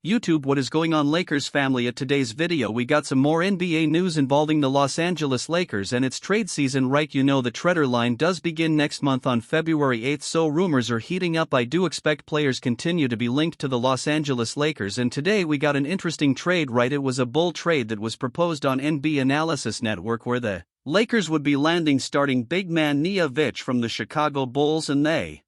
YouTube, what is going on, Lakers family? At today's video we got some more NBA news involving the Los Angeles Lakers and its trade season, right? You know the trade line does begin next month on February 8th, so rumors are heating up. I do expect players continue to be linked to the Los Angeles Lakers, and today we got an interesting trade, right? It was a bull trade that was proposed on NBA Analysis Network where the Lakers would be landing starting big man Nikola Vucevic from the Chicago Bulls, and they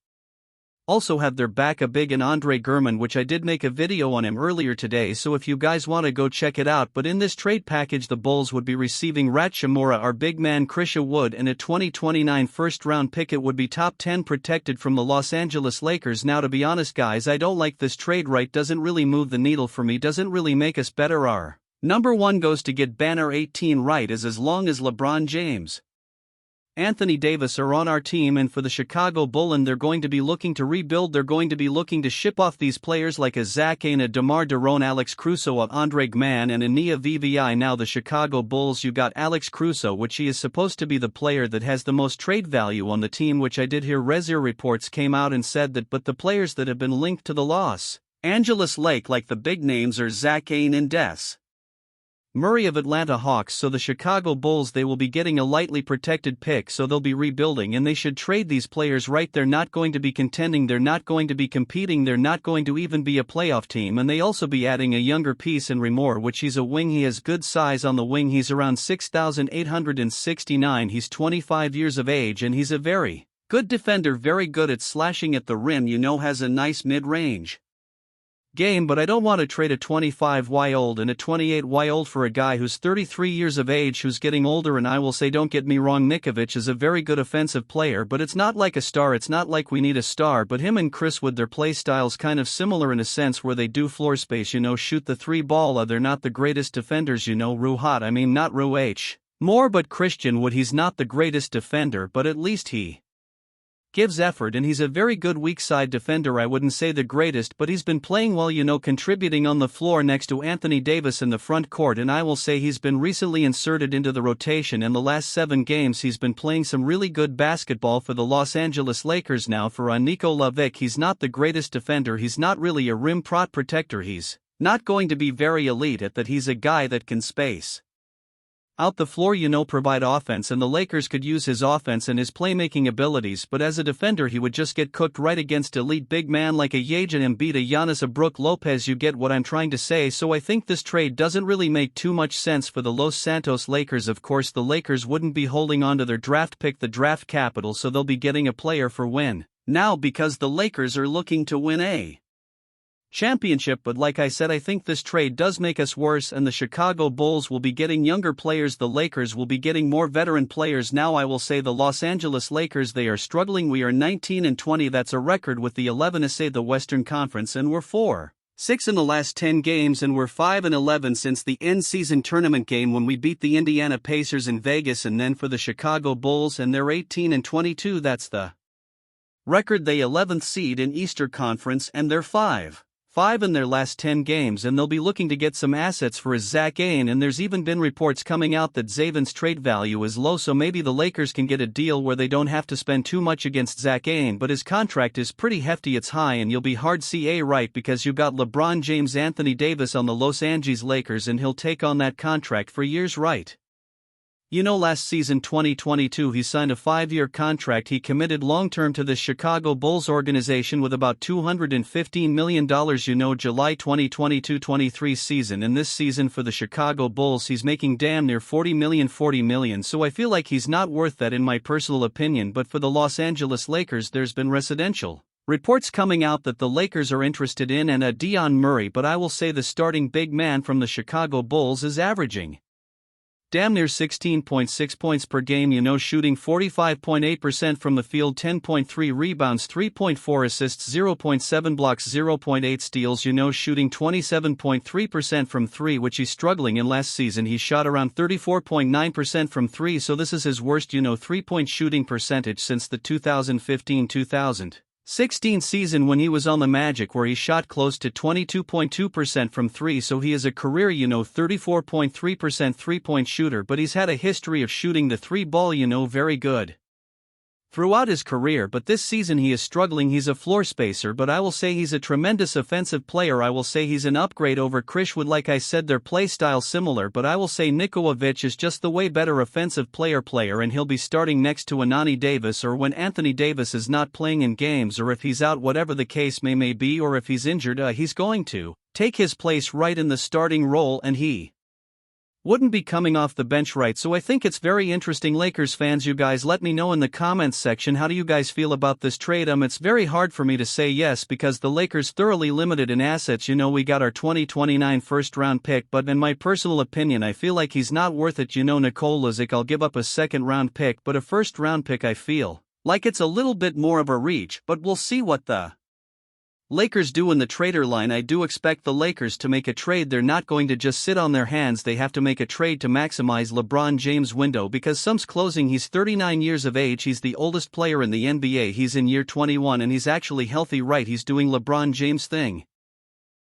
also have their back a big and Andre Gurman, which I did make a video on him earlier today, so if you guys want to go check it out. But in this trade package the Bulls would be receiving Rat Shimura, our big man Christian Wood, and a 2029 first-round pick. It would be top 10 protected from the Los Angeles Lakers. Now to be honest guys, I don't like this trade, right? Doesn't really move the needle for me, doesn't really make us better. Our number one goes to get banner 18, right, as long as LeBron James, Anthony Davis are on our team, and for the Chicago Bulls, they're going to be looking to rebuild. They're going to be looking to ship off these players like a Zach Aine, a DeMar DeRozan, Alex Caruso, a Andre Gurman, and a Nikola Vucevic. Now the Chicago Bulls, you got Alex Caruso, which he is supposed to be the player that has the most trade value on the team, which I did hear Rezier reports came out and said that, but the players that have been linked to the Los Angeles Lake, like the big names, are Zach Aine and Des Murray of Atlanta Hawks. So the Chicago Bulls, they will be getting a lightly protected pick, so they'll be rebuilding, and they should trade these players, right? They're not going to be contending, they're not going to be competing, they're not going to even be a playoff team, and they also be adding a younger piece in Remore, which he's a wing. He has good size on the wing, he's around 6,869, he's 25 years of age, and he's a very good defender, very good at slashing at the rim, has a nice mid-range game. But I don't want to trade a 25-year-old and a 28-year-old for a guy who's 33 years of age, who's getting older. And I will say, don't get me wrong, Vucevic is a very good offensive player, but it's not like a star. It's not like we need a star, but him and Chris Wood, their play styles kind of similar in a sense where they do floor space, shoot the three ball. They're not the greatest defenders, Ruhat, not Ru H. More, but Christian Wood, he's not the greatest defender, but at least he gives effort, and he's a very good weak side defender. I wouldn't say the greatest, but he's been playing well, contributing on the floor next to Anthony Davis in the front court, and I will say he's been recently inserted into the rotation. In the last 7 games he's been playing some really good basketball for the Los Angeles Lakers. Now for Nikola Vucevic, he's not the greatest defender, he's not really a rim protector, he's not going to be very elite at that. He's a guy that can space out the floor, provide offense, and the Lakers could use his offense and his playmaking abilities, but as a defender he would just get cooked right against elite big man like a Yajan Embiid, a Giannis, a Brook Lopez. You get what I'm trying to say. So I think this trade doesn't really make too much sense for the Los Santos Lakers. Of course the Lakers wouldn't be holding on to their draft pick, the draft capital, so they'll be getting a player for win now, because the Lakers are looking to win a championship. But like I said, I think this trade does make us worse, and the Chicago Bulls will be getting younger players, the Lakers will be getting more veteran players. Now I will say the Los Angeles Lakers, they are struggling. We are 19-20, that's a record with the 11th the Western Conference, and we're 4-6 in the last 10 games, and we're 5-11 since the end-season tournament game when we beat the Indiana Pacers in Vegas. And then for the Chicago Bulls, and they're 18-22, that's the record. They 11th seed in Eastern Conference, and they're 5-5 in their last 10 games, and they'll be looking to get some assets for his Zach Aine, and there's even been reports coming out that Zaven's trade value is low, so maybe the Lakers can get a deal where they don't have to spend too much against Zach Aine, but his contract is pretty hefty, it's high, and you'll be hard CA, right, because you got LeBron James, Anthony Davis on the Los Angeles Lakers, and he'll take on that contract for years, right? Last season 2022 he signed a 5-year contract. He committed long-term to the Chicago Bulls organization with about $215 million. July 2022-23 season, and this season for the Chicago Bulls he's making damn near $40 million, so I feel like he's not worth that in my personal opinion. But for the Los Angeles Lakers, there's been residential reports coming out that the Lakers are interested in and a De'Aaron Murray, but I will say the starting big man from the Chicago Bulls is averaging damn near 16.6 points per game, shooting 45.8% from the field, 10.3 rebounds, 3.4 assists, 0.7 blocks, 0.8 steals, shooting 27.3% from 3, which he's struggling in. Last season he shot around 34.9% from 3, so this is his worst, 3-point shooting percentage since the 2015-2016 season when he was on the Magic, where he shot close to 22.2% from 3, so he is a career 34.3% 3-point shooter, but he's had a history of shooting the 3 ball very good. throughout his career, but this season he is struggling. He's a floor spacer, but I will say he's a tremendous offensive player. I will say he's an upgrade over Chris Wood. Like I said, their play style similar, but I will say Nikola Vucevic is just the way better offensive player, and he'll be starting next to Anthony Davis, or when Anthony Davis is not playing in games, or if he's out, whatever the case may be, or if he's injured, he's going to take his place right in the starting role, and he wouldn't be coming off the bench, right? So I think it's very interesting. Lakers fans, you guys let me know in the comments section, how do you guys feel about this trade? It's very hard for me to say yes, because the Lakers thoroughly limited in assets. We got our 2029 first round pick, but in my personal opinion, I feel like he's not worth it. Nikola Vucevic, I'll give up a second round pick, but a first round pick, I feel like it's a little bit more of a reach, but we'll see what the Lakers do in the trader line. I do expect the Lakers to make a trade. They're not going to just sit on their hands. They have to make a trade to maximize LeBron James' window, because sum's closing. He's 39 years of age. He's the oldest player in the NBA. He's in year 21 and he's actually healthy, right? He's doing LeBron James thing.